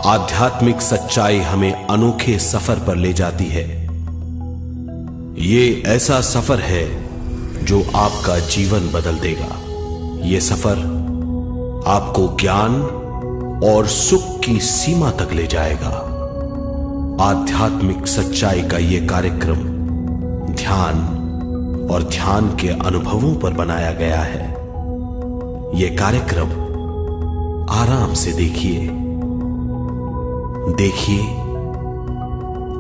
आध्यात्मिक सच्चाई हमें अनोखे सफर पर ले जाती है। ये ऐसा सफर है जो आपका जीवन बदल देगा। ये सफर आपको ज्ञान और सुख की सीमा तक ले जाएगा। आध्यात्मिक सच्चाई का ये कार्यक्रम ध्यान और ध्यान के अनुभवों पर बनाया गया है। ये कार्यक्रम आराम से देखिए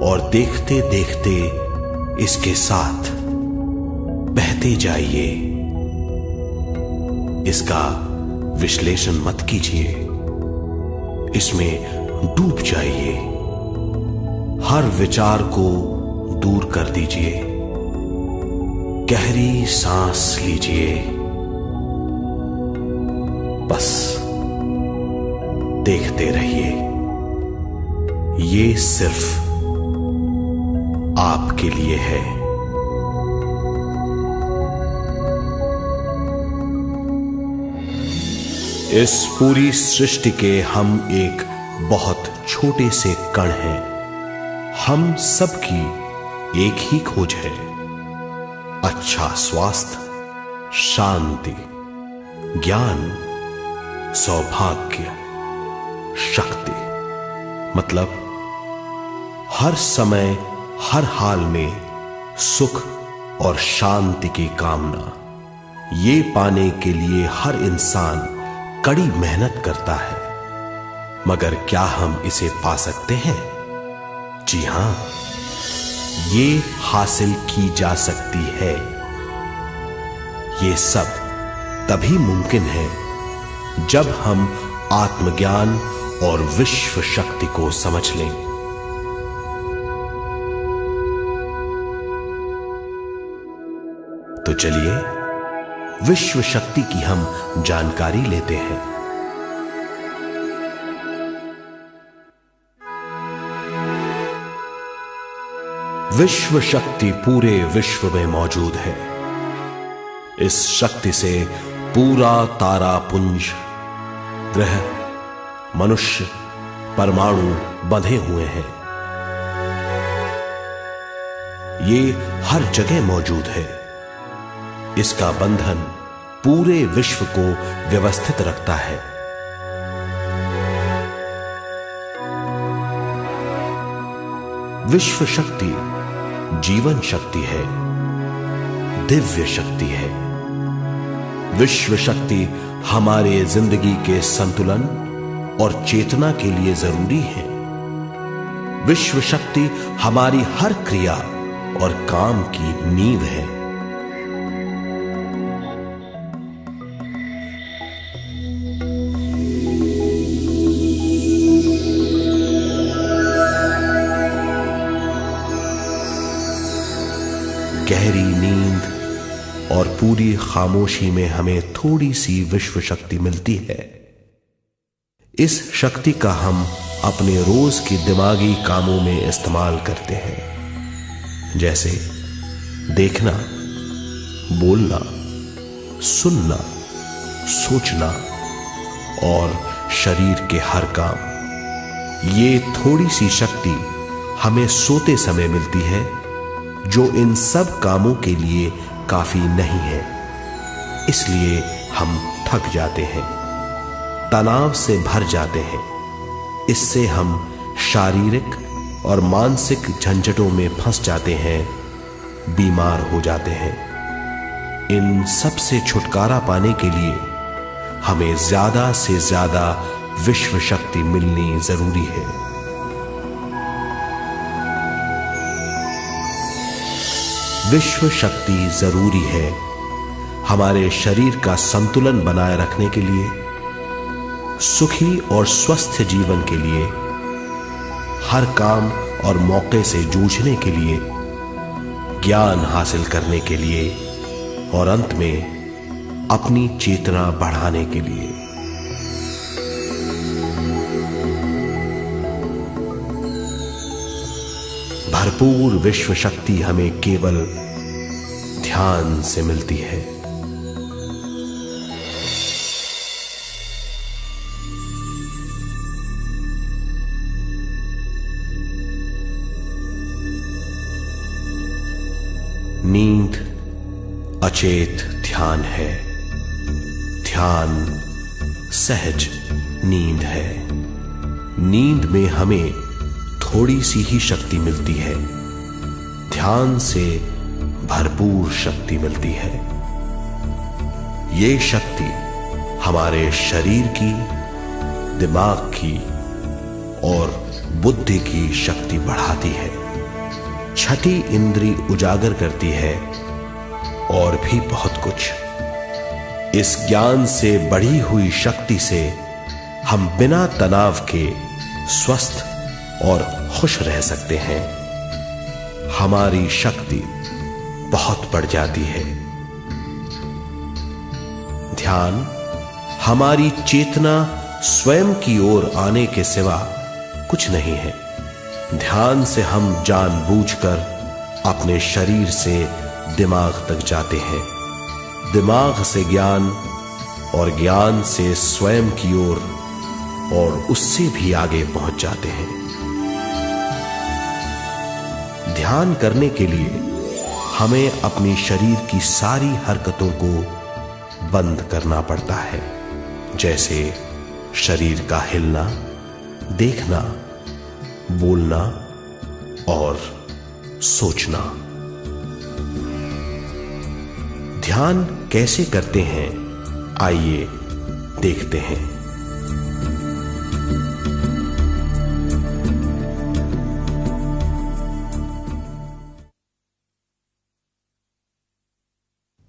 और देखते देखते इसके साथ बहते जाइए। इसका विश्लेषण मत कीजिए, इसमें डूब जाइए। हर विचार को दूर कर दीजिए। गहरी सांस लीजिए। बस देखते रहिए। ये सिर्फ आपके लिए है। इस पूरी सृष्टि के हम एक बहुत छोटे से कण हैं। हम सबकी एक ही खोज है, अच्छा स्वास्थ्य, शांति, ज्ञान, सौभाग्य, शक्ति। मतलब हर समय हर हाल में सुख और शांति की कामना। ये पाने के लिए हर इंसान कड़ी मेहनत करता है, मगर क्या हम इसे पा सकते हैं? जी हां, ये हासिल की जा सकती है। ये सब तभी मुमकिन है जब हम आत्मज्ञान और विश्व शक्ति को समझ लें। तो चलिए विश्व शक्ति की हम जानकारी लेते हैं। विश्व शक्ति पूरे विश्व में मौजूद है। इस शक्ति से पूरा तारापुंज, ग्रह, मनुष्य, परमाणु बंधे हुए हैं। ये हर जगह मौजूद है। इसका बंधन पूरे विश्व को व्यवस्थित रखता है। विश्व शक्ति जीवन शक्ति है, दिव्य शक्ति है। विश्व शक्ति हमारे जिंदगी के संतुलन और चेतना के लिए जरूरी है। विश्व शक्ति हमारी हर क्रिया और काम की नींव है। गहरी नींद और पूरी खामोशी में हमें थोड़ी सी विश्व शक्ति मिलती है। इस शक्ति का हम अपने रोज के दिमागी कामों में इस्तेमाल करते हैं, जैसे देखना, बोलना, सुनना, सोचना और शरीर के हर काम। ये थोड़ी सी शक्ति हमें सोते समय मिलती है, जो इन सब कामों के लिए काफी नहीं है। इसलिए हम थक जाते हैं, तनाव से भर जाते हैं। इससे हम शारीरिक और मानसिक झंझटों में फंस जाते हैं, बीमार हो जाते हैं। इन सब से छुटकारा पाने के लिए हमें ज्यादा से ज्यादा विश्व शक्ति मिलनी जरूरी है। विश्व शक्ति जरूरी है हमारे शरीर का संतुलन बनाए रखने के लिए, सुखी और स्वस्थ जीवन के लिए, हर काम और मौके से जूझने के लिए, ज्ञान हासिल करने के लिए और अंत में अपनी चेतना बढ़ाने के लिए। भरपूर विश्व शक्ति हमें केवल ध्यान से मिलती है। अचेत ध्यान है। ध्यान सहज नींद है। नींद में हमें थोड़ी सी ही शक्ति मिलती है, ध्यान से भरपूर शक्ति मिलती है। ये शक्ति हमारे शरीर की, दिमाग की और बुद्धि की शक्ति बढ़ाती है। छठी इंद्री उजागर करती है और भी बहुत कुछ। इस ज्ञान से बढ़ी हुई शक्ति से हम बिना तनाव के स्वस्थ और खुश रह सकते हैं। हमारी शक्ति बहुत बढ़ जाती है। ध्यान हमारी चेतना स्वयं की ओर आने के सिवा कुछ नहीं है। ध्यान से हम जानबूझकर अपने शरीर से दिमाग तक जाते हैं, दिमाग से ज्ञान और ज्ञान से स्वयं की ओर और उससे भी आगे पहुंच जाते हैं। ध्यान करने के लिए हमें अपनी शरीर की सारी हरकतों को बंद करना पड़ता है, जैसे शरीर का हिलना, देखना, बोलना और सोचना। ध्यान कैसे करते हैं, आइए देखते हैं।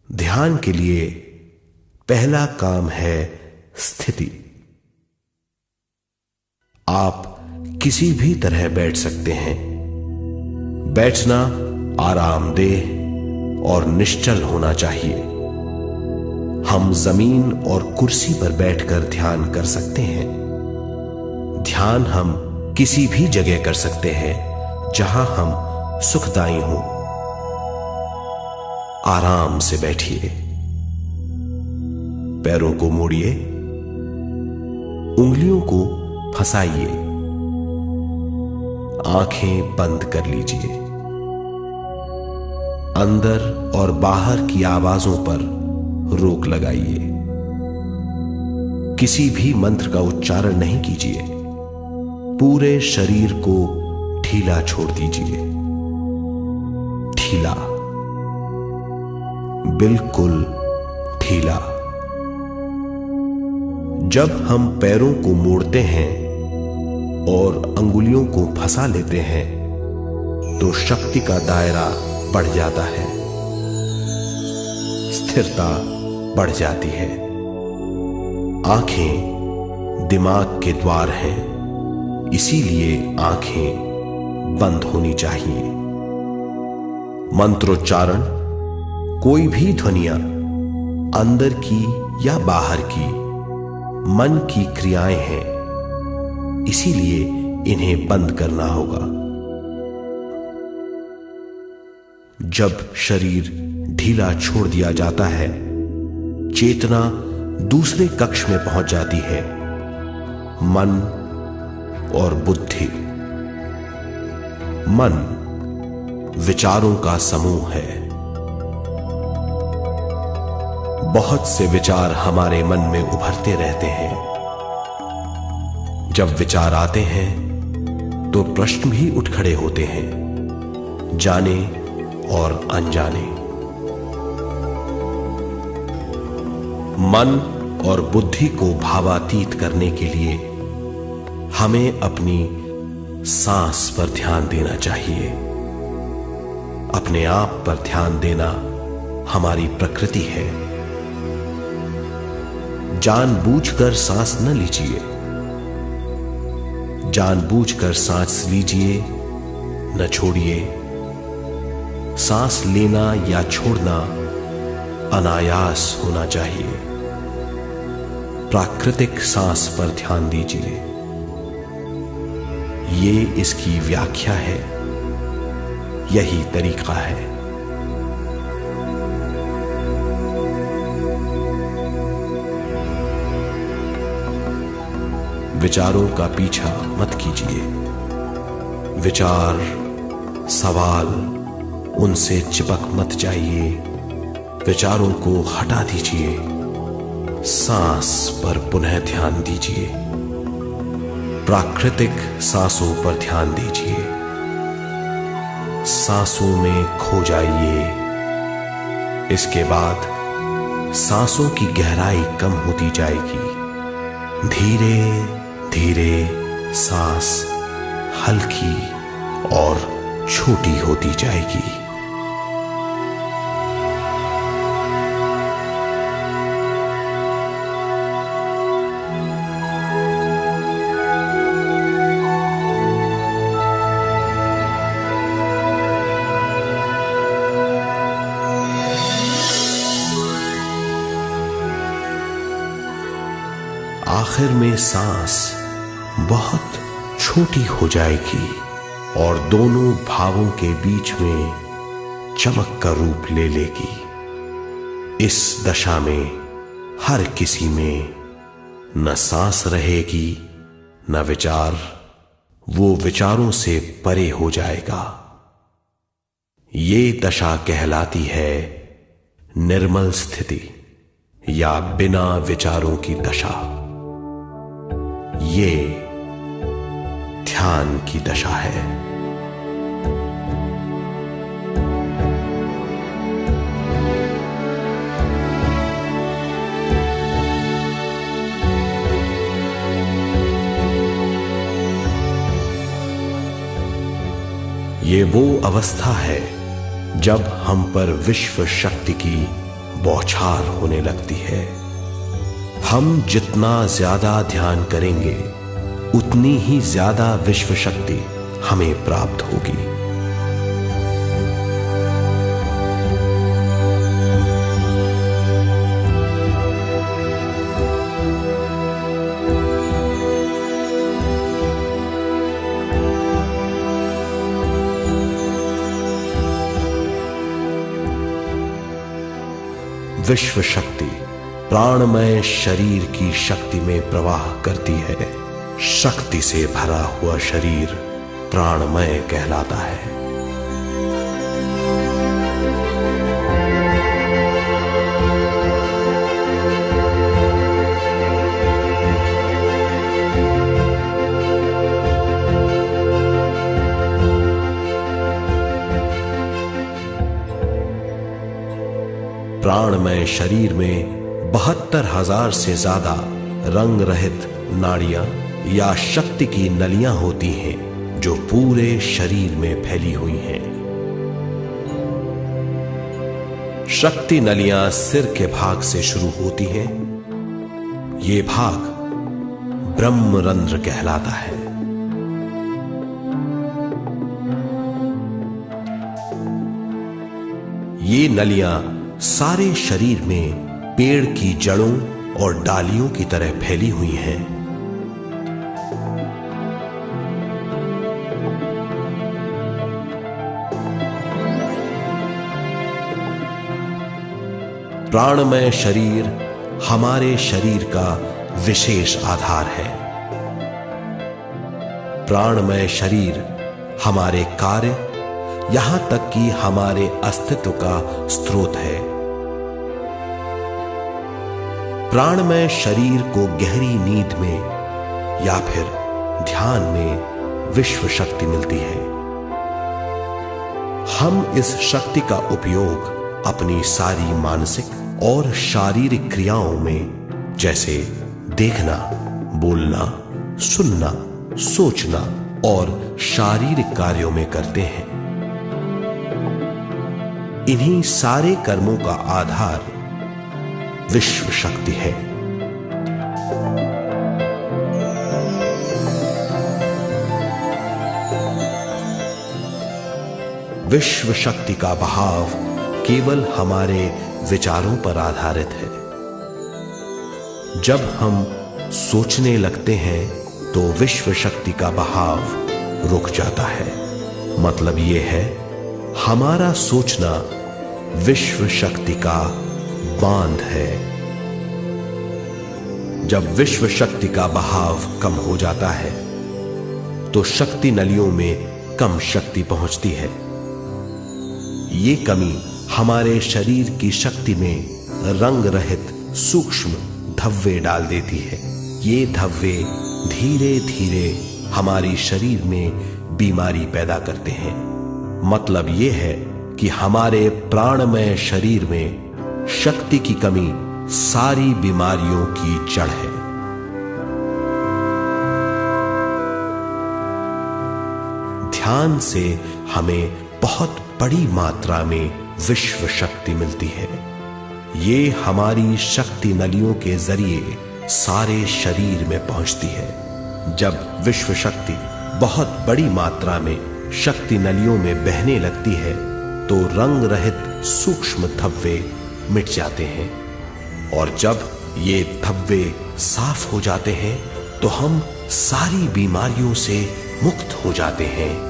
ध्यान के लिए पहला काम है स्थिति। आप किसी भी तरह बैठ सकते हैं। बैठना आरामदेह और निश्चल होना चाहिए। हम जमीन और कुर्सी पर बैठकर ध्यान कर सकते हैं। ध्यान हम किसी भी जगह कर सकते हैं जहां हम सुखदायी हों। आराम से बैठिए, पैरों को मोड़िए, उंगलियों को फंसाइए, आंखें बंद कर लीजिए। अंदर और बाहर की आवाजों पर रोक लगाइए। किसी भी मंत्र का उच्चारण नहीं कीजिए। पूरे शरीर को ढीला छोड़ दीजिए। ढीला, बिल्कुल ढीला। जब हम पैरों को मोड़ते हैं और अंगुलियों को फंसा लेते हैं तो शक्ति का दायरा बढ़ जाता है, स्थिरता बढ़ जाती है। आंखें दिमाग के द्वार हैं, इसीलिए आंखें बंद होनी चाहिए। मंत्रोच्चारण, कोई भी ध्वनियां अंदर की या बाहर की मन की क्रियाएं हैं, इसीलिए इन्हें बंद करना होगा। जब शरीर ढीला छोड़ दिया जाता है, चेतना दूसरे कक्ष में पहुंच जाती है। मन और बुद्धि। मन विचारों का समूह है। बहुत से विचार हमारे मन में उभरते रहते हैं। जब विचार आते हैं तो प्रश्न भी उठ खड़े होते हैं, जाने और अनजाने। मन और बुद्धि को भावातीत करने के लिए हमें अपनी सांस पर ध्यान देना चाहिए। अपने आप पर ध्यान देना हमारी प्रकृति है। जानबूझकर सांस न लीजिए। जानबूझकर सांस लीजिए, न छोड़िए। सांस लेना या छोड़ना अनायास होना चाहिए। प्राकृतिक सांस पर ध्यान दीजिए। ये इसकी व्याख्या है, यही तरीका है। विचारों का पीछा मत कीजिए। विचार, सवाल, उनसे चिपक मत जाइए। विचारों को हटा दीजिए। सांस पर पुनः ध्यान दीजिए। प्राकृतिक सांसों पर ध्यान दीजिए। सांसों में खो जाइए। इसके बाद सांसों की गहराई कम होती जाएगी। धीरे धीरे सांस हल्की और छोटी होती जाएगी। आखिर में सांस बहुत छोटी हो जाएगी और दोनों भावों के बीच में चमक का रूप ले लेगी। इस दशा में हर किसी में न सांस रहेगी न विचार। वो विचारों से परे हो जाएगा। ये दशा कहलाती है निर्मल स्थिति या बिना विचारों की दशा। ये ध्यान की दशा है। ये वो अवस्था है जब हम पर विश्व शक्ति की बौछार होने लगती है। हम जितना ज्यादा ध्यान करेंगे उतनी ही ज्यादा विश्व शक्ति हमें प्राप्त होगी। विश्व शक्ति प्राणमय शरीर की शक्ति में प्रवाह करती है। शक्ति से भरा हुआ शरीर प्राणमय कहलाता है। प्राणमय शरीर में 72,000 से ज्यादा रंग रहित नाड़ियां या शक्ति की नलियां होती हैं जो पूरे शरीर में फैली हुई हैं। शक्ति नलियां सिर के भाग से शुरू होती हैं। ये भाग ब्रह्मरंध्र कहलाता है। ये नलियां सारे शरीर में पेड़ की जड़ों और डालियों की तरह फैली हुई हैं। प्राणमय शरीर हमारे शरीर का विशेष आधार है। प्राणमय शरीर हमारे कार्य यहां तक कि हमारे अस्तित्व का स्रोत है। प्राणमय शरीर को गहरी नींद में या फिर ध्यान में विश्व शक्ति मिलती है। हम इस शक्ति का उपयोग अपनी सारी मानसिक और शारीरिक क्रियाओं में जैसे देखना, बोलना, सुनना, सोचना और शारीरिक कार्यों में करते हैं। इन्हीं सारे कर्मों का आधार विश्व शक्ति है। विश्व शक्ति का बहाव केवल हमारे विचारों पर आधारित है। जब हम सोचने लगते हैं तो विश्व शक्ति का बहाव रुक जाता है। मतलब यह है, हमारा सोचना विश्व शक्ति का बांध है। जब विश्व शक्ति का बहाव कम हो जाता है तो शक्ति नलियों में कम शक्ति पहुंचती है। ये कमी हमारे शरीर की शक्ति में रंग रहित सूक्ष्म धब्बे डाल देती है। ये धब्बे धीरे धीरे हमारी शरीर में बीमारी पैदा करते हैं। मतलब यह है कि हमारे प्राणमय शरीर में शक्ति की कमी सारी बीमारियों की जड़ है। ध्यान से हमें बहुत बड़ी मात्रा में विश्व शक्ति मिलती है। ये हमारी शक्ति नलियों के जरिए सारे शरीर में पहुंचती है। जब विश्व शक्ति बहुत बड़ी मात्रा में शक्ति नलियों में बहने लगती है तो रंग रहित सूक्ष्म धब्बे मिट जाते हैं, और जब ये धब्बे साफ हो जाते हैं तो हम सारी बीमारियों से मुक्त हो जाते हैं।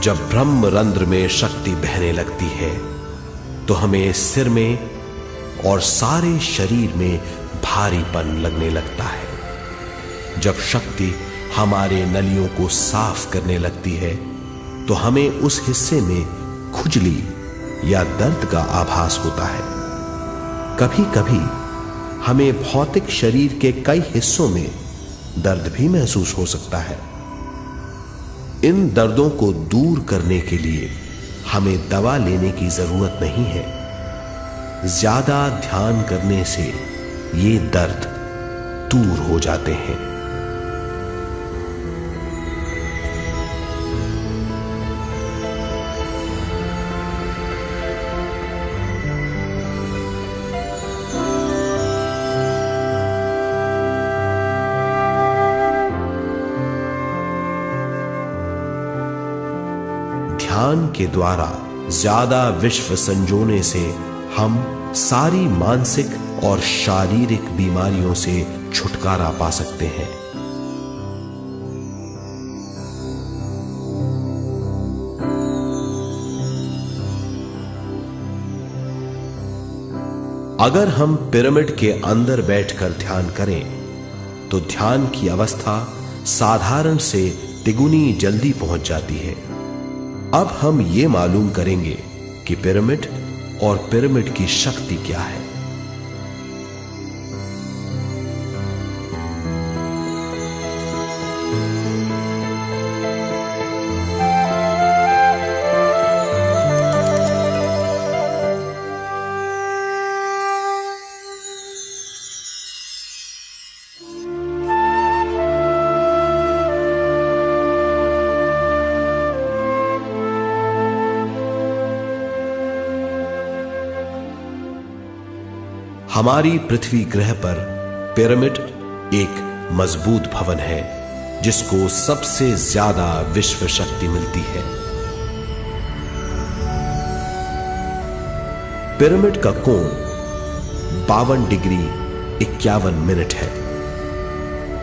जब ब्रह्म रंध्र में शक्ति बहने लगती है तो हमें सिर में और सारे शरीर में भारीपन लगने लगता है। जब शक्ति हमारे नलियों को साफ करने लगती है तो हमें उस हिस्से में खुजली या दर्द का आभास होता है। कभी कभी हमें भौतिक शरीर के कई हिस्सों में दर्द भी महसूस हो सकता है। इन दर्दों को दूर करने के लिए हमें दवा लेने की जरूरत नहीं है। ज्यादा ध्यान करने से ये दर्द दूर हो जाते हैं। ध्यान के द्वारा ज्यादा विश्व संजोने से हम सारी मानसिक और शारीरिक बीमारियों से छुटकारा पा सकते हैं। अगर हम पिरामिड के अंदर बैठकर ध्यान करें तो ध्यान की अवस्था साधारण से तिगुनी जल्दी पहुंच जाती है। अब हम ये मालूम करेंगे कि पिरामिड और पिरामिड की शक्ति क्या है। हमारी पृथ्वी ग्रह पर पिरामिड एक मजबूत भवन है जिसको सबसे ज्यादा विश्व शक्ति मिलती है। पिरामिड का कोण 52 डिग्री 51 मिनट है।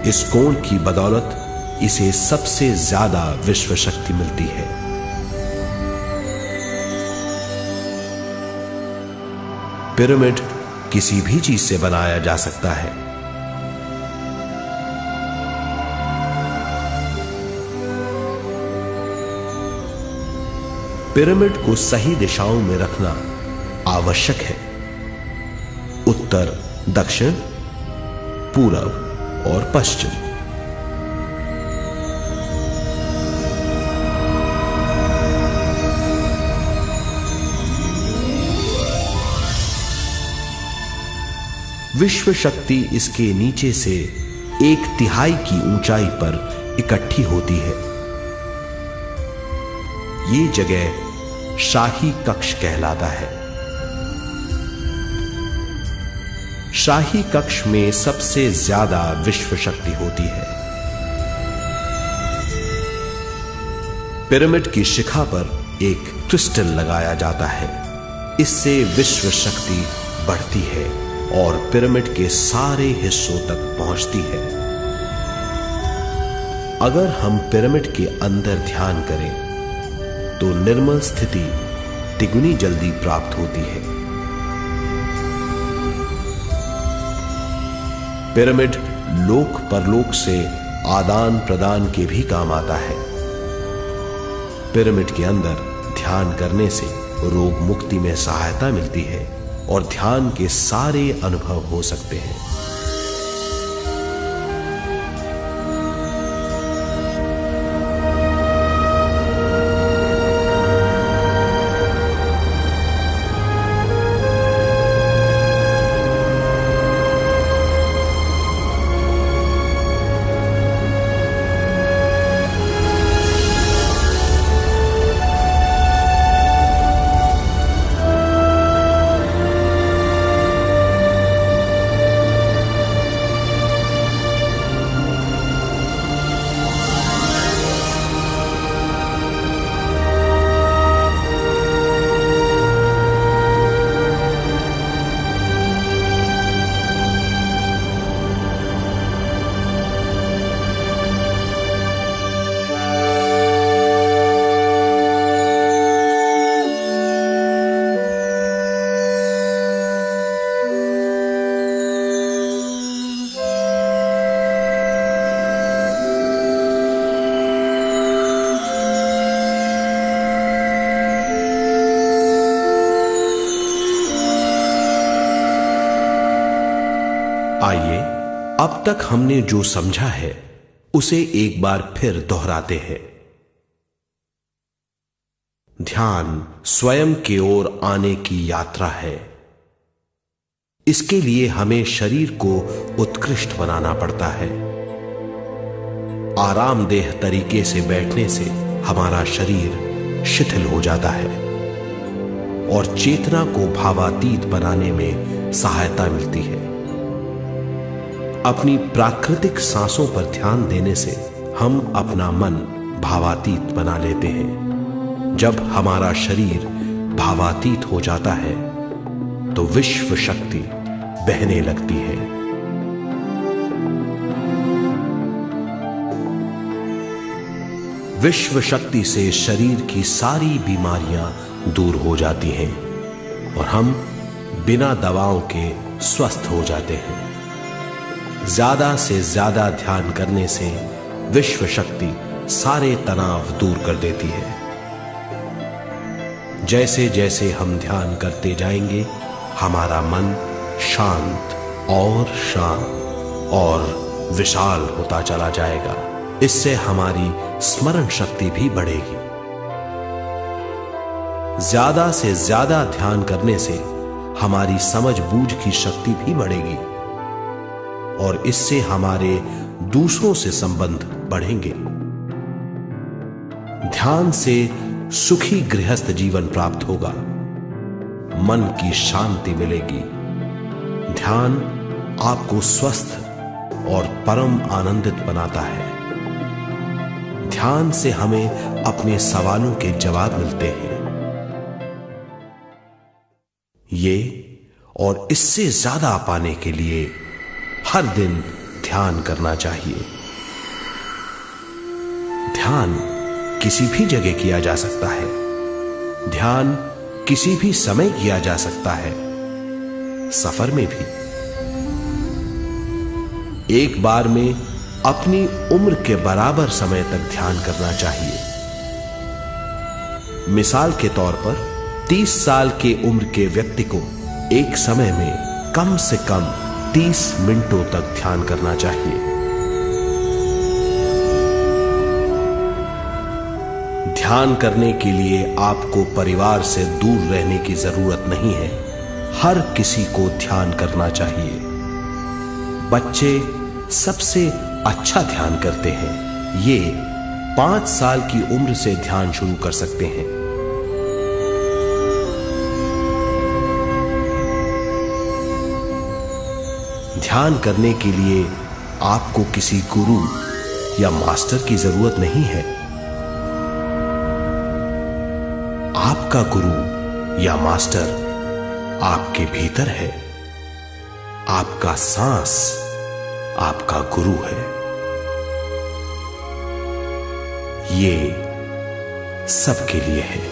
इस कोण की बदौलत इसे सबसे ज्यादा विश्व शक्ति मिलती है। पिरामिड किसी भी चीज से बनाया जा सकता है। पिरामिड को सही दिशाओं में रखना आवश्यक है। उत्तर, दक्षिण, पूरब और पश्चिम। विश्व शक्ति इसके नीचे से 1/3 की ऊंचाई पर इकट्ठी होती है। ये जगह शाही कक्ष कहलाता है। शाही कक्ष में सबसे ज्यादा विश्व शक्ति होती है। पिरामिड की शिखा पर एक क्रिस्टल लगाया जाता है। इससे विश्व शक्ति बढ़ती है और पिरामिड के सारे हिस्सों तक पहुंचती है। अगर हम पिरामिड के अंदर ध्यान करें तो निर्मल स्थिति तिगुनी जल्दी प्राप्त होती है। पिरामिड लोक परलोक से आदान प्रदान के भी काम आता है। पिरामिड के अंदर ध्यान करने से रोग मुक्ति में सहायता मिलती है और ध्यान के सारे अनुभव हो सकते हैं। आइए अब तक हमने जो समझा है उसे एक बार फिर दोहराते हैं। ध्यान स्वयं की ओर आने की यात्रा है। इसके लिए हमें शरीर को उत्कृष्ट बनाना पड़ता है। आरामदेह तरीके से बैठने से हमारा शरीर शिथिल हो जाता है और चेतना को भावातीत बनाने में सहायता मिलती है। अपनी प्राकृतिक सांसों पर ध्यान देने से हम अपना मन भावातीत बना लेते हैं। जब हमारा शरीर भावातीत हो जाता है तो विश्व शक्ति बहने लगती है। विश्व शक्ति से शरीर की सारी बीमारियां दूर हो जाती हैं और हम बिना दवाओं के स्वस्थ हो जाते हैं। ज्यादा से ज्यादा ध्यान करने से विश्व शक्ति सारे तनाव दूर कर देती है। जैसे जैसे हम ध्यान करते जाएंगे हमारा मन शांत और विशाल होता चला जाएगा। इससे हमारी स्मरण शक्ति भी बढ़ेगी। ज्यादा से ज्यादा ध्यान करने से हमारी समझ बूझ की शक्ति भी बढ़ेगी और इससे हमारे दूसरों से संबंध बढ़ेंगे। ध्यान से सुखी गृहस्थ जीवन प्राप्त होगा, मन की शांति मिलेगी। ध्यान आपको स्वस्थ और परम आनंदित बनाता है। ध्यान से हमें अपने सवालों के जवाब मिलते हैं। ये और इससे ज्यादा पाने के लिए हर दिन ध्यान करना चाहिए। ध्यान किसी भी जगह किया जा सकता है। ध्यान किसी भी समय किया जा सकता है, सफर में भी। एक बार में अपनी उम्र के बराबर समय तक ध्यान करना चाहिए। मिसाल के तौर पर 30 साल के उम्र के व्यक्ति को एक समय में कम से कम 30 मिनटों तक ध्यान करना चाहिए। ध्यान करने के लिए आपको परिवार से दूर रहने की जरूरत नहीं है। हर किसी को ध्यान करना चाहिए। बच्चे सबसे अच्छा ध्यान करते हैं। ये 5 साल की उम्र से ध्यान शुरू कर सकते हैं। ध्यान करने के लिए आपको किसी गुरु या मास्टर की जरूरत नहीं है। आपका गुरु या मास्टर आपके भीतर है। आपका सांस आपका गुरु है। ये सबके लिए है।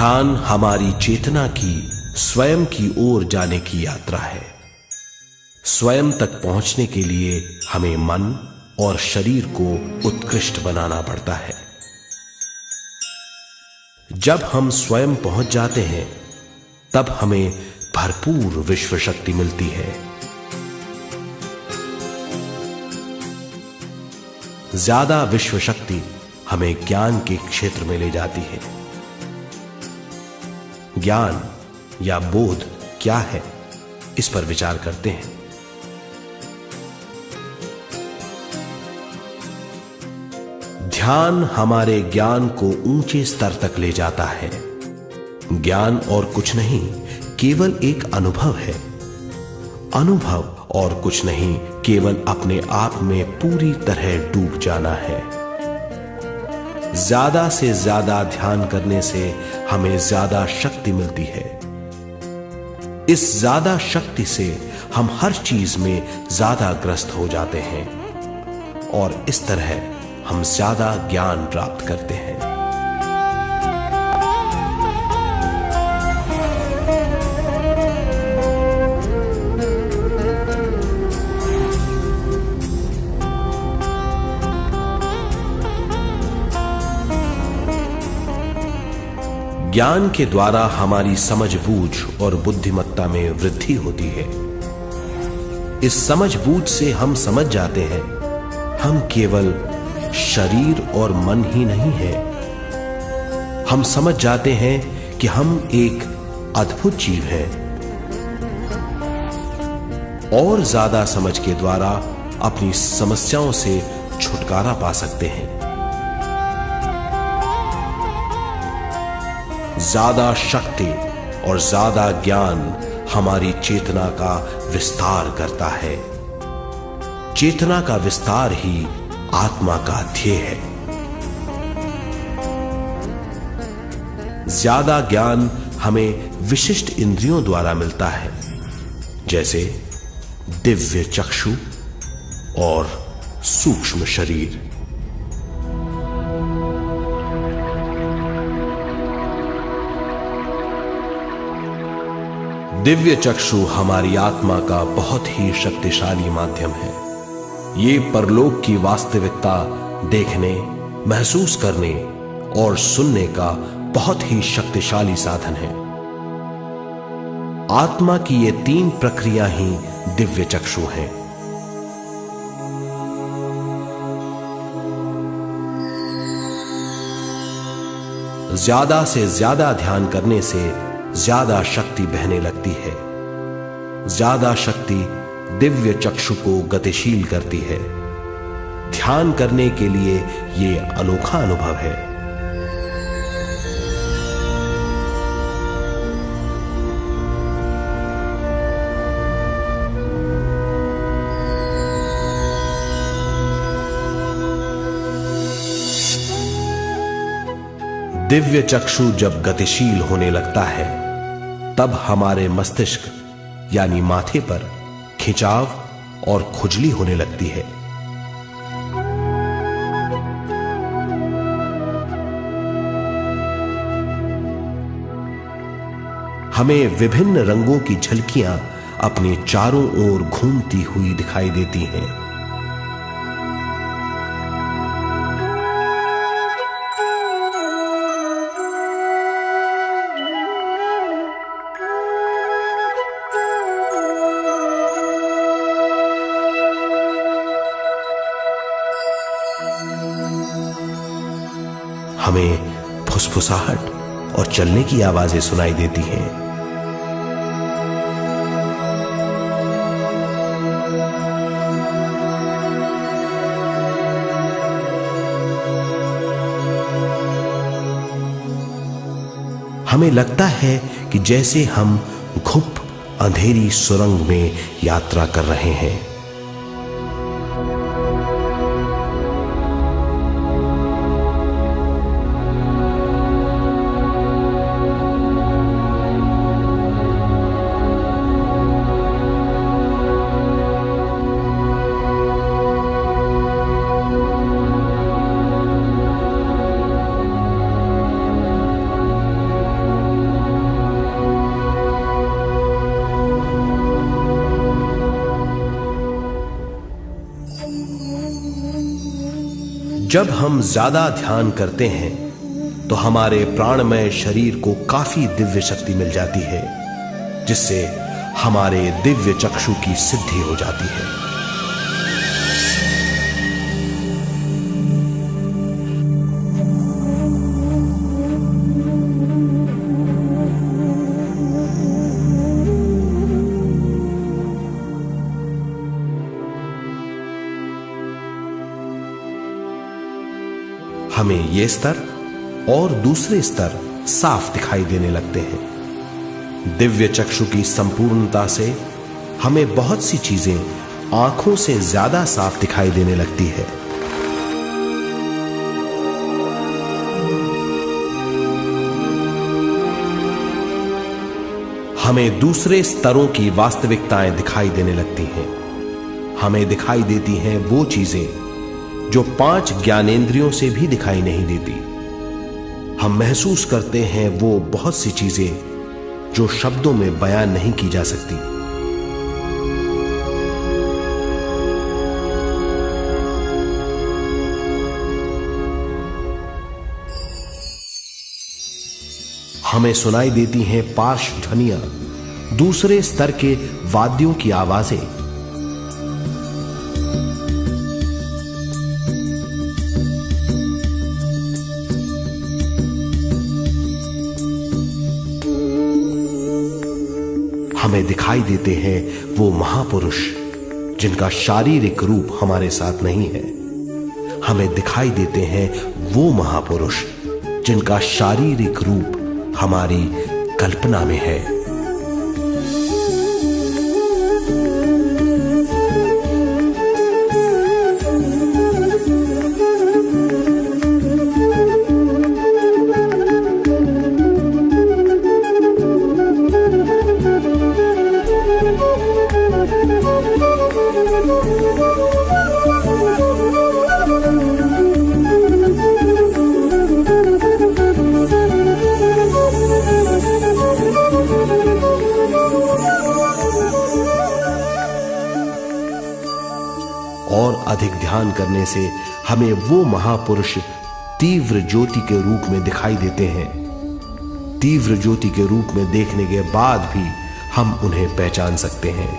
ध्यान हमारी चेतना की स्वयं की ओर जाने की यात्रा है। स्वयं तक पहुंचने के लिए हमें मन और शरीर को उत्कृष्ट बनाना पड़ता है। जब हम स्वयं पहुंच जाते हैं तब हमें भरपूर विश्व शक्ति मिलती है। ज्यादा विश्व शक्ति हमें ज्ञान के क्षेत्र में ले जाती है। ज्ञान या बोध क्या है, इस पर विचार करते हैं। ध्यान हमारे ज्ञान को ऊंचे स्तर तक ले जाता है। ज्ञान और कुछ नहीं, केवल एक अनुभव है। अनुभव और कुछ नहीं, केवल अपने आप में पूरी तरह डूब जाना है। ज्यादा से ज्यादा ध्यान करने से हमें ज्यादा शक्ति मिलती है। इस ज्यादा शक्ति से हम हर चीज में ज्यादा ग्रस्त हो जाते हैं और इस तरह हम ज्यादा ज्ञान प्राप्त करते हैं। ज्ञान के द्वारा हमारी समझबूझ और बुद्धिमत्ता में वृद्धि होती है। इस समझबूझ से हम समझ जाते हैं हम केवल शरीर और मन ही नहीं है। हम समझ जाते हैं कि हम एक अद्भुत जीव हैं। और ज्यादा समझ के द्वारा अपनी समस्याओं से छुटकारा पा सकते हैं। ज्यादा शक्ति और ज्यादा ज्ञान हमारी चेतना का विस्तार करता है। चेतना का विस्तार ही आत्मा का ध्येय है। ज्यादा ज्ञान हमें विशिष्ट इंद्रियों द्वारा मिलता है, जैसे दिव्य चक्षु और सूक्ष्म शरीर। दिव्य चक्षु हमारी आत्मा का बहुत ही शक्तिशाली माध्यम है। ये परलोक की वास्तविकता देखने, महसूस करने और सुनने का बहुत ही शक्तिशाली साधन है। आत्मा की ये तीन प्रक्रिया ही दिव्य चक्षु हैं। ज्यादा से ज्यादा ध्यान करने से ज्यादा शक्ति बहने लगती है। ज्यादा शक्ति दिव्य चक्षु को गतिशील करती है। ध्यान करने के लिए यह अनोखा अनुभव है। दिव्य चक्षु जब गतिशील होने लगता है तब हमारे मस्तिष्क यानी माथे पर खिंचाव और खुजली होने लगती है। हमें विभिन्न रंगों की झलकियां अपने चारों ओर घूमती हुई दिखाई देती हैं। हमें फुसफुसाहट और चलने की आवाजें सुनाई देती हैं। हमें लगता है कि जैसे हम घुप अंधेरी सुरंग में यात्रा कर रहे हैं। जब हम ज्यादा ध्यान करते हैं तो हमारे प्राणमय शरीर को काफी दिव्य शक्ति मिल जाती है, जिससे हमारे दिव्य चक्षु की सिद्धि हो जाती है। हमें ये स्तर और दूसरे स्तर साफ दिखाई देने लगते हैं। दिव्य चक्षु की संपूर्णता से हमें बहुत सी चीजें आंखों से ज्यादा साफ दिखाई देने लगती है। हमें दूसरे स्तरों की वास्तविकताएं दिखाई देने लगती हैं। हमें दिखाई देती हैं वो चीजें जो 5 ज्ञानेंद्रियों से भी दिखाई नहीं देती। हम महसूस करते हैं वो बहुत सी चीजें जो शब्दों में बयान नहीं की जा सकती। हमें सुनाई देती हैं पार्श्व ध्वनियां, दूसरे स्तर के वाद्यों की आवाजें। हमें दिखाई देते हैं वो महापुरुष जिनका शारीरिक रूप हमारे साथ नहीं है। हमें दिखाई देते हैं वो महापुरुष जिनका शारीरिक रूप हमारी कल्पना में है। और अधिक ध्यान करने से हमें वो महापुरुष तीव्र ज्योति के रूप में दिखाई देते हैं। तीव्र ज्योति के रूप में देखने के बाद भी हम उन्हें पहचान सकते हैं।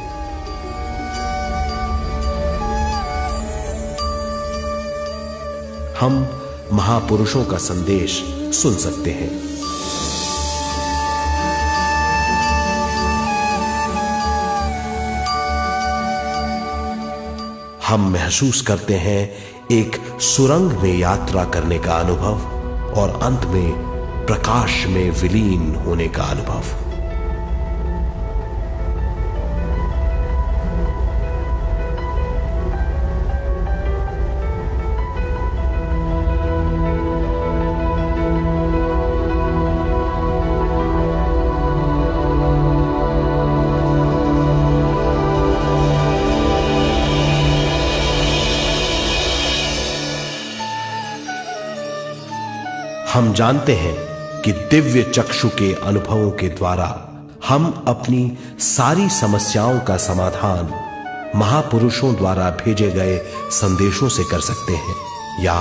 हम महापुरुषों का संदेश सुन सकते हैं। हम महसूस करते हैं एक सुरंग में यात्रा करने का अनुभव और अंत में प्रकाश में विलीन होने का अनुभव। हम जानते हैं कि दिव्य चक्षु के अनुभवों के द्वारा हम अपनी सारी समस्याओं का समाधान महापुरुषों द्वारा भेजे गए संदेशों से कर सकते हैं या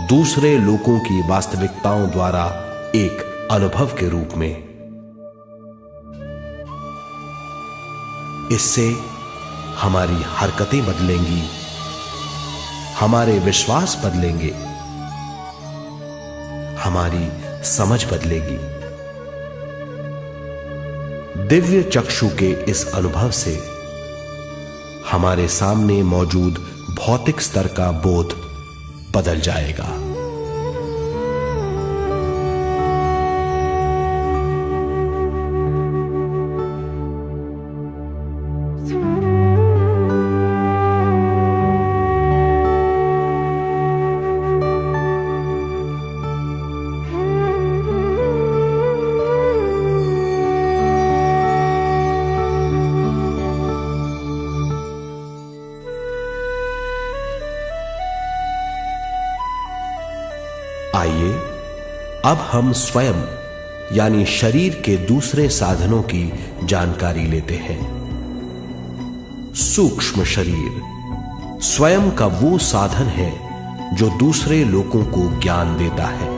दूसरे लोगों की वास्तविकताओं द्वारा एक अनुभव के रूप में। इससे हमारी हरकतें बदलेंगी, हमारे विश्वास बदलेंगे, हमारी समझ बदलेगी। दिव्य चक्षु के इस अनुभव से हमारे सामने मौजूद भौतिक स्तर का बोध बदल जाएगा। आइए अब हम स्वयं यानी शरीर के दूसरे साधनों की जानकारी लेते हैं। सूक्ष्म शरीर स्वयं का वो साधन है जो दूसरे लोगों को ज्ञान देता है।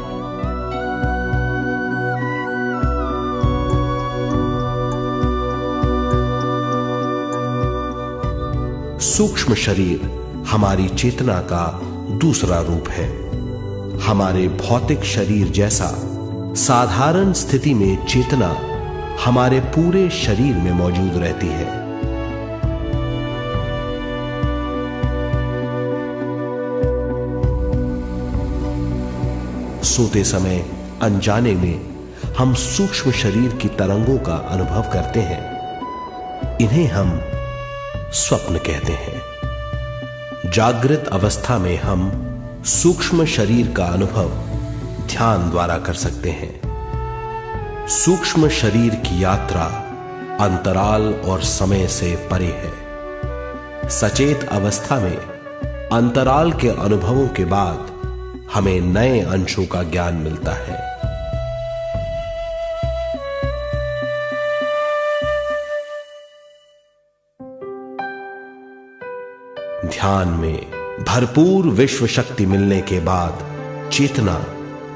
सूक्ष्म शरीर हमारी चेतना का दूसरा रूप है। हमारे भौतिक शरीर जैसा साधारण स्थिति में चेतना हमारे पूरे शरीर में मौजूद रहती है। सोते समय अनजाने में हम सूक्ष्म शरीर की तरंगों का अनुभव करते हैं। इन्हें हम स्वप्न कहते हैं। जागृत अवस्था में हम सूक्ष्म शरीर का अनुभव ध्यान द्वारा कर सकते हैं। सूक्ष्म शरीर की यात्रा अंतराल और समय से परे है। सचेत अवस्था में अंतराल के अनुभवों के बाद हमें नए अंशों का ज्ञान मिलता है। ध्यान में भरपूर विश्व शक्ति मिलने के बाद चेतना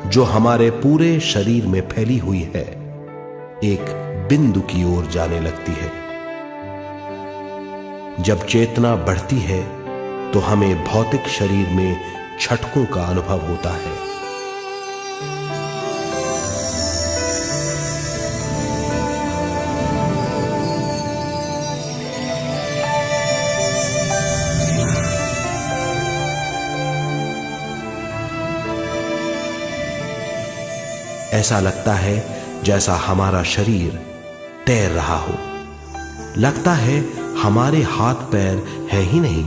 जो हमारे पूरे शरीर में फैली हुई है, एक बिंदु की ओर जाने लगती है। जब चेतना बढ़ती है तो हमें भौतिक शरीर में झटकों का अनुभव होता है। ऐसा लगता है जैसा हमारा शरीर तैर रहा हो। लगता है हमारे हाथ पैर है ही नहीं।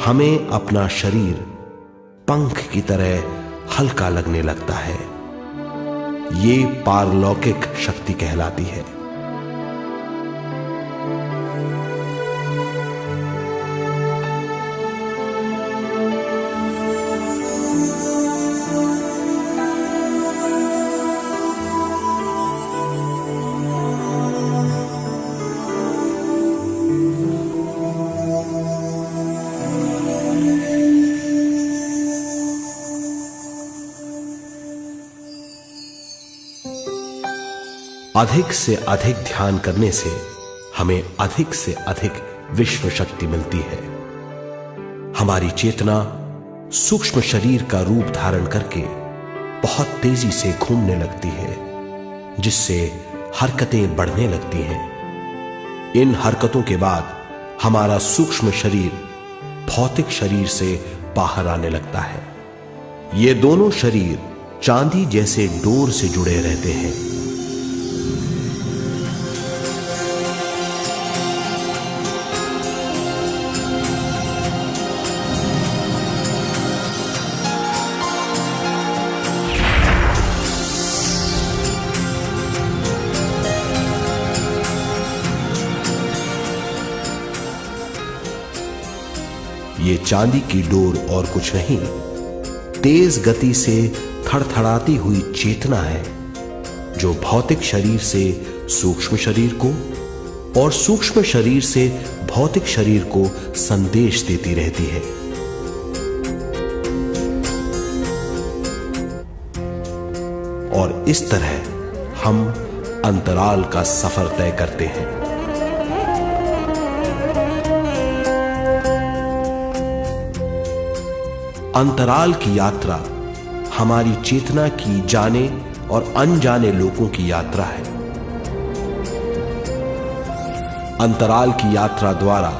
हमें अपना शरीर पंख की तरह हल्का लगने लगता है। ये पारलौकिक शक्ति कहलाती है। अधिक से अधिक ध्यान करने से हमें अधिक से अधिक विश्व शक्ति मिलती है। हमारी चेतना सूक्ष्म शरीर का रूप धारण करके बहुत तेजी से घूमने लगती है, जिससे हरकतें बढ़ने लगती हैं। इन हरकतों के बाद हमारा सूक्ष्म शरीर भौतिक शरीर से बाहर आने लगता है। ये दोनों शरीर चांदी जैसे डोर से जुड़े रहते हैं। ये चांदी की डोर और कुछ नहीं, तेज गति से थड़थड़ाती हुई चेतना है, जो भौतिक शरीर से सूक्ष्म शरीर को और सूक्ष्म शरीर से भौतिक शरीर को संदेश देती रहती है। और इस तरह हम अंतराल का सफर तय करते हैं। अंतराल की यात्रा हमारी चेतना की जाने और अनजाने लोगों की यात्रा है। अंतराल की यात्रा द्वारा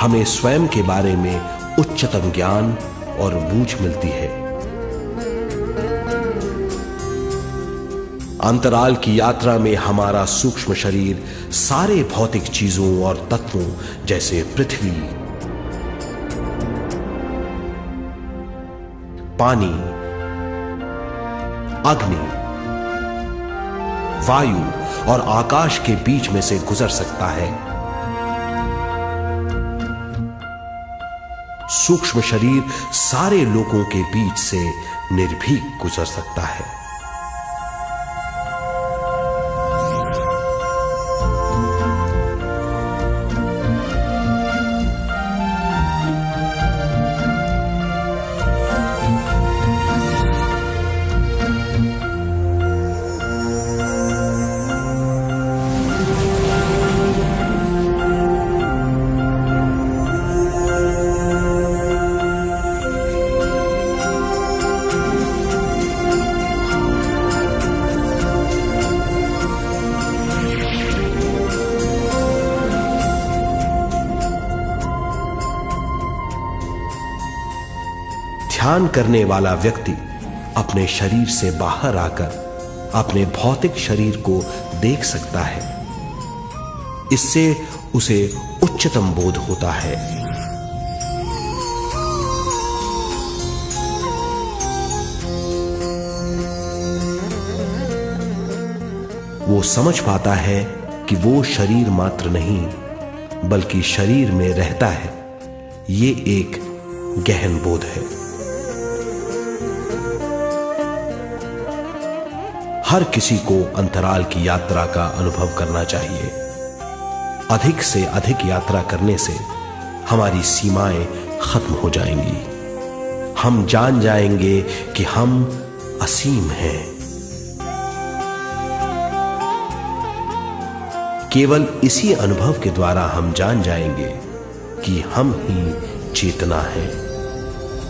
हमें स्वयं के बारे में उच्चतम ज्ञान और बूझ मिलती है। अंतराल की यात्रा में हमारा सूक्ष्म शरीर सारे भौतिक चीजों और तत्वों जैसे पृथ्वी, पानी, अग्नि, वायु और आकाश के बीच में से गुजर सकता है। सूक्ष्म शरीर सारे लोगों के बीच से निर्भीक गुजर सकता है। ध्यान करने वाला व्यक्ति अपने शरीर से बाहर आकर अपने भौतिक शरीर को देख सकता है। इससे उसे उच्चतम बोध होता है। वो समझ पाता है कि वो शरीर मात्र नहीं बल्कि शरीर में रहता है। ये एक गहन बोध है। हर किसी को अंतराल की यात्रा का अनुभव करना चाहिए। अधिक से अधिक यात्रा करने से हमारी सीमाएं खत्म हो जाएंगी। हम जान जाएंगे कि हम असीम हैं। केवल इसी अनुभव के द्वारा हम जान जाएंगे कि हम ही चेतना है।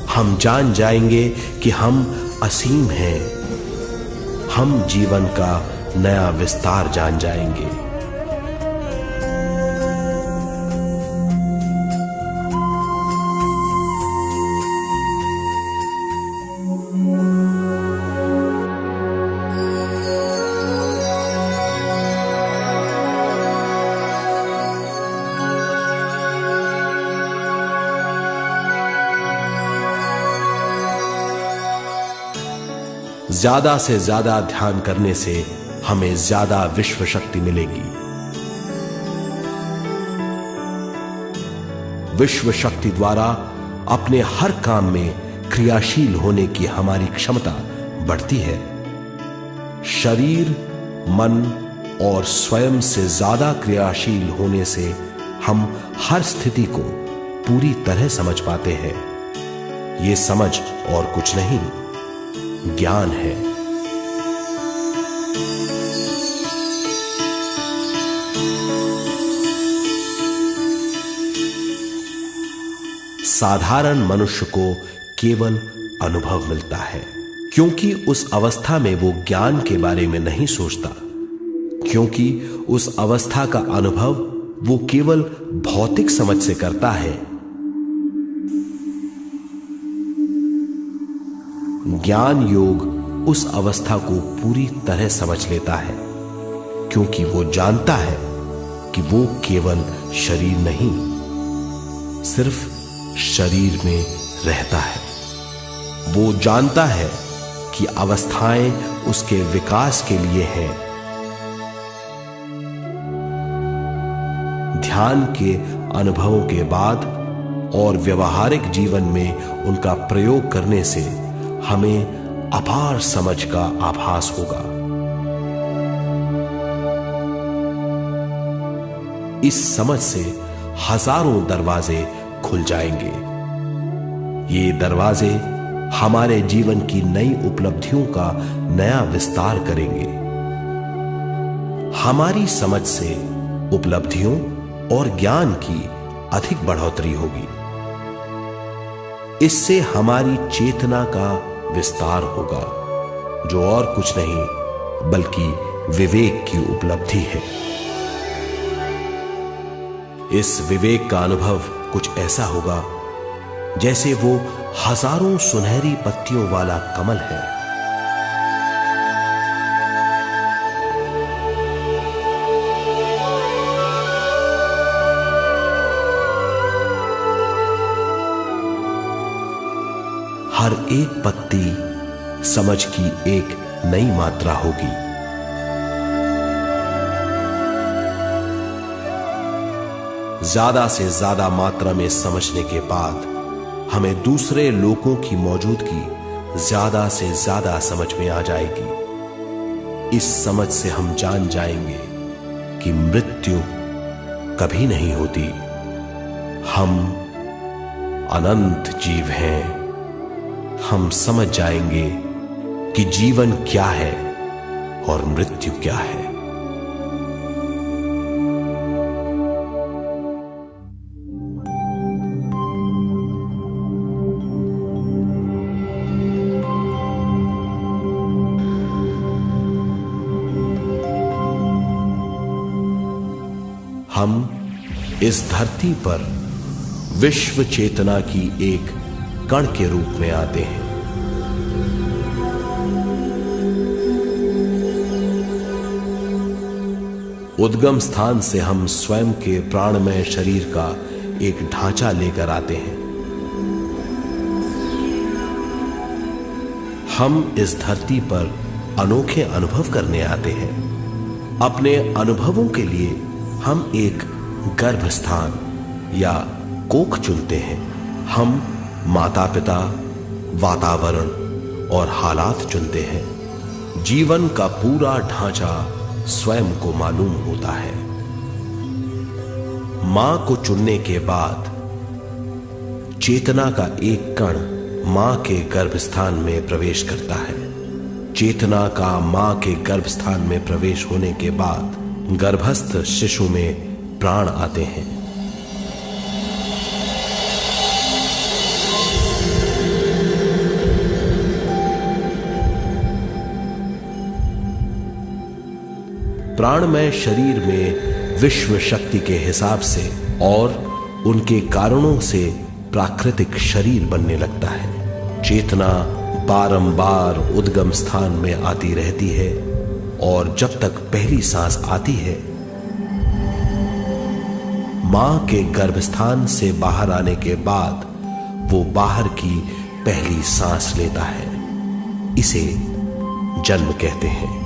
हम जान जाएंगे कि हम असीम हैं। हम जीवन का नया विस्तार जान जाएंगे। ज्यादा से ज्यादा ध्यान करने से हमें ज्यादा विश्व शक्ति मिलेगी। विश्व शक्ति द्वारा अपने हर काम में क्रियाशील होने की हमारी क्षमता बढ़ती है। शरीर, मन और स्वयं से ज्यादा क्रियाशील होने से हम हर स्थिति को पूरी तरह समझ पाते हैं। ये समझ और कुछ नहीं, ज्ञान है। साधारण मनुष्य को केवल अनुभव मिलता है, क्योंकि उस अवस्था में वो ज्ञान के बारे में नहीं सोचता, क्योंकि उस अवस्था का अनुभव वो केवल भौतिक समझ से करता है। ज्ञान योग उस अवस्था को पूरी तरह समझ लेता है, क्योंकि वो जानता है कि वो केवल शरीर नहीं, सिर्फ शरीर में रहता है। वो जानता है कि अवस्थाएं उसके विकास के लिए हैं। ध्यान के अनुभवों के बाद और व्यवहारिक जीवन में उनका प्रयोग करने से हमें अपार समझ का आभास होगा। इस समझ से हजारों दरवाजे खुल जाएंगे। ये दरवाजे हमारे जीवन की नई उपलब्धियों का नया विस्तार करेंगे। हमारी समझ से उपलब्धियों और ज्ञान की अधिक बढ़ोतरी होगी। इससे हमारी चेतना का विस्तार होगा, जो और कुछ नहीं बल्कि विवेक की उपलब्धि है। इस विवेक का अनुभव कुछ ऐसा होगा जैसे वो हजारों सुनहरी पत्तियों वाला कमल है। हर एक पत्ती समझ की एक नई मात्रा होगी। ज्यादा से ज्यादा मात्रा में समझने के बाद हमें दूसरे लोगों की मौजूदगी ज्यादा से ज्यादा समझ में आ जाएगी। इस समझ से हम जान जाएंगे कि मृत्यु कभी नहीं होती। हम अनंत जीव हैं। हम समझ जाएंगे कि जीवन क्या है और मृत्यु क्या है। हम इस धरती पर विश्व चेतना की एक कण के रूप में आते हैं। उद्गम स्थान से हम स्वयं के प्राणमय शरीर का एक ढांचा लेकर आते हैं। हम इस धरती पर अनोखे अनुभव करने आते हैं। अपने अनुभवों के लिए हम एक गर्भ स्थान या कोख चुनते हैं। हम माता पिता, वातावरण और हालात चुनते हैं। जीवन का पूरा ढांचा स्वयं को मालूम होता है। मां को चुनने के बाद चेतना का एक कण मां के गर्भस्थान में प्रवेश करता है। चेतना का मां के गर्भस्थान में प्रवेश होने के बाद गर्भस्थ शिशु में प्राण आते हैं। प्राणमय शरीर में विश्व शक्ति के हिसाब से और उनके कारणों से प्राकृतिक शरीर बनने लगता है। चेतना बारंबार उद्गम स्थान में आती रहती है और जब तक पहली सांस आती है, मां के गर्भस्थान से बाहर आने के बाद वो बाहर की पहली सांस लेता है। इसे जन्म कहते हैं।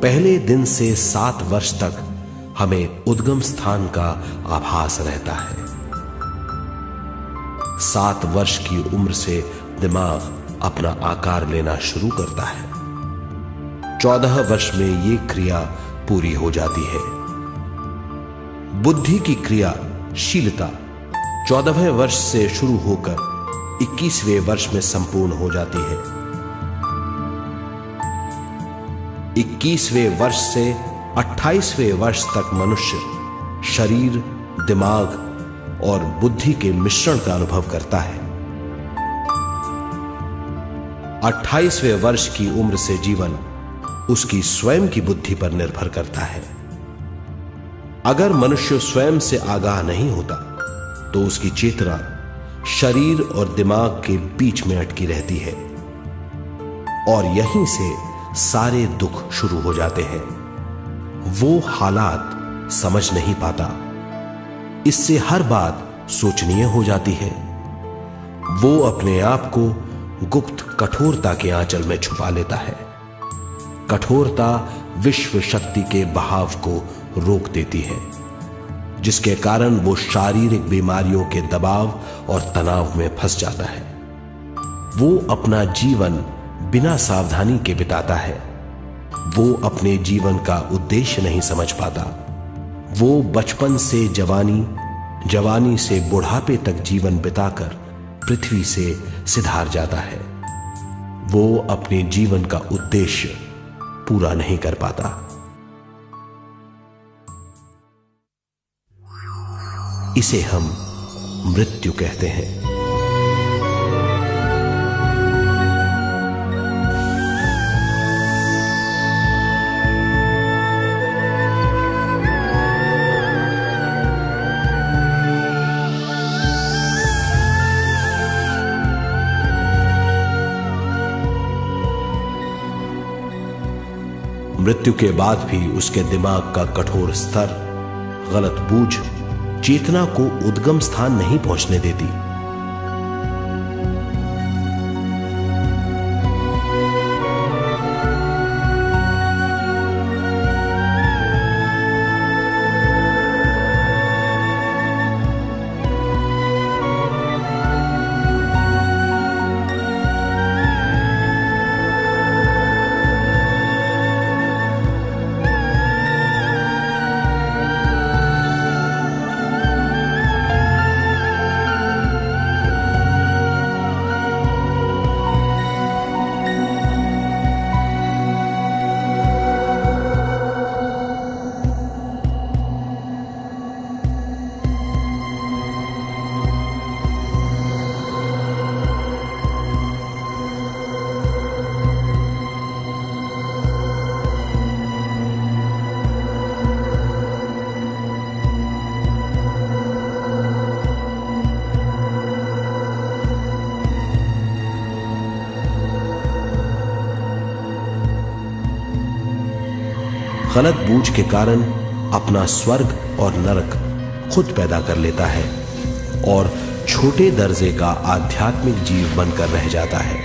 पहले दिन से 7 वर्ष तक हमें उद्गम स्थान का आभास रहता है। 7 वर्ष की उम्र से दिमाग अपना आकार लेना शुरू करता है। 14 वर्ष में यह क्रिया पूरी हो जाती है। बुद्धि की क्रियाशीलता 14वें वर्ष से शुरू होकर 21वें वर्ष में संपूर्ण हो जाती है। 21वें वर्ष से 28वें वर्ष तक मनुष्य शरीर, दिमाग और बुद्धि के मिश्रण का अनुभव करता है। 28वें वर्ष की उम्र से जीवन उसकी स्वयं की बुद्धि पर निर्भर करता है। अगर मनुष्य स्वयं से आगाह नहीं होता तो उसकी चेतना शरीर और दिमाग के बीच में अटकी रहती है और यहीं से सारे दुख शुरू हो जाते हैं। वो हालात समझ नहीं पाता, इससे हर बात सोचनीय हो जाती है। वो अपने आप को गुप्त कठोरता के आंचल में छुपा लेता है। कठोरता विश्व शक्ति के बहाव को रोक देती है, जिसके कारण वो शारीरिक बीमारियों के दबाव और तनाव में फंस जाता है। वो अपना जीवन बिना सावधानी के बिताता है। वो अपने जीवन का उद्देश्य नहीं समझ पाता। वो बचपन से जवानी, जवानी से बुढ़ापे तक जीवन बिताकर पृथ्वी से सिधार जाता है। वो अपने जीवन का उद्देश्य पूरा नहीं कर पाता। इसे हम मृत्यु कहते हैं। मृत्यु के बाद भी उसके दिमाग का कठोर स्तर, गलत बूझ चेतना को उद्गम स्थान नहीं पहुंचने देती। गलत बूझ के कारण अपना स्वर्ग और नरक खुद पैदा कर लेता है और छोटे दर्जे का आध्यात्मिक जीव बनकर रह जाता है।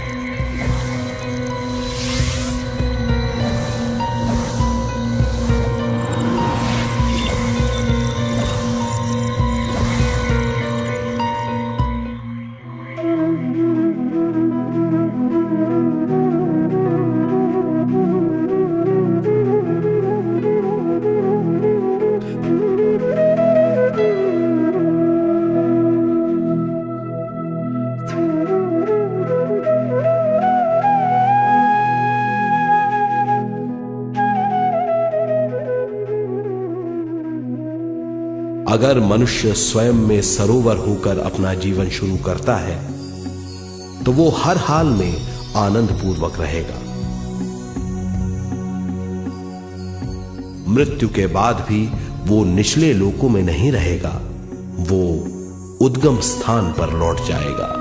अगर मनुष्य स्वयं में सरोवर होकर अपना जीवन शुरू करता है तो वो हर हाल में आनंद पूर्वक रहेगा। मृत्यु के बाद भी वो निचले लोकों में नहीं रहेगा, वो उद्गम स्थान पर लौट जाएगा।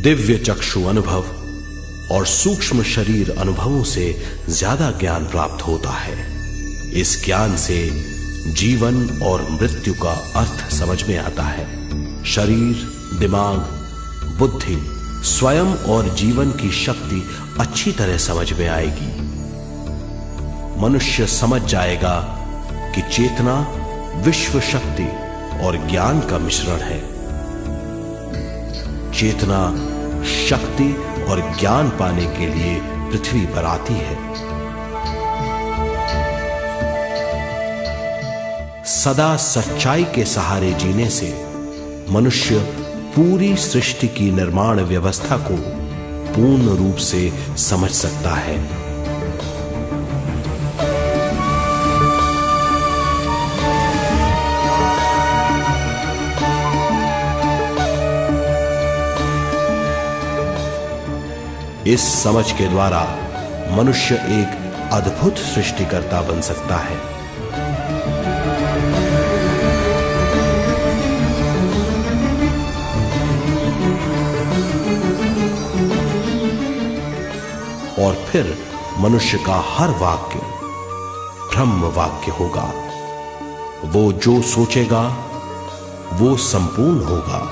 दिव्य चक्षु अनुभव और सूक्ष्म शरीर अनुभवों से ज्यादा ज्ञान प्राप्त होता है। इस ज्ञान से जीवन और मृत्यु का अर्थ समझ में आता है। शरीर, दिमाग, बुद्धि, स्वयं और जीवन की शक्ति अच्छी तरह समझ में आएगी। मनुष्य समझ जाएगा कि चेतना विश्व शक्ति और ज्ञान का मिश्रण है। चेतना शक्ति और ज्ञान पाने के लिए पृथ्वी पर आती है। सदा सच्चाई के सहारे जीने से मनुष्य पूरी सृष्टि की निर्माण व्यवस्था को पूर्ण रूप से समझ सकता है। इस समझ के द्वारा मनुष्य एक अद्भुत सृष्टिकर्ता बन सकता है। और फिर मनुष्य का हर वाक्य ब्रह्म वाक्य होगा। वो जो सोचेगा वो संपूर्ण होगा।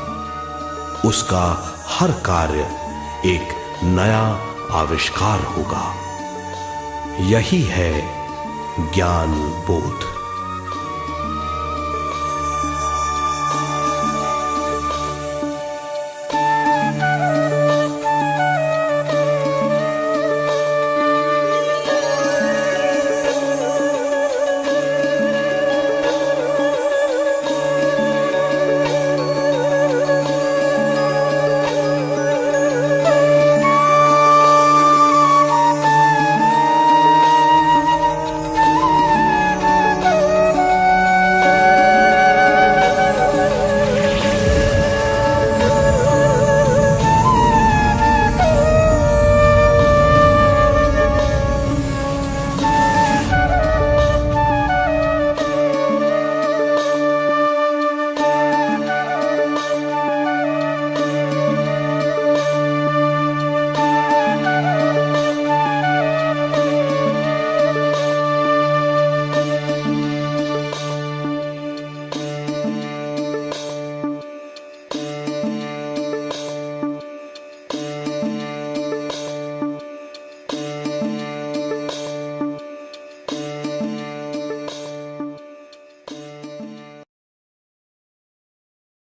उसका हर कार्य एक नया आविष्कार होगा। यही है ज्ञान बोध।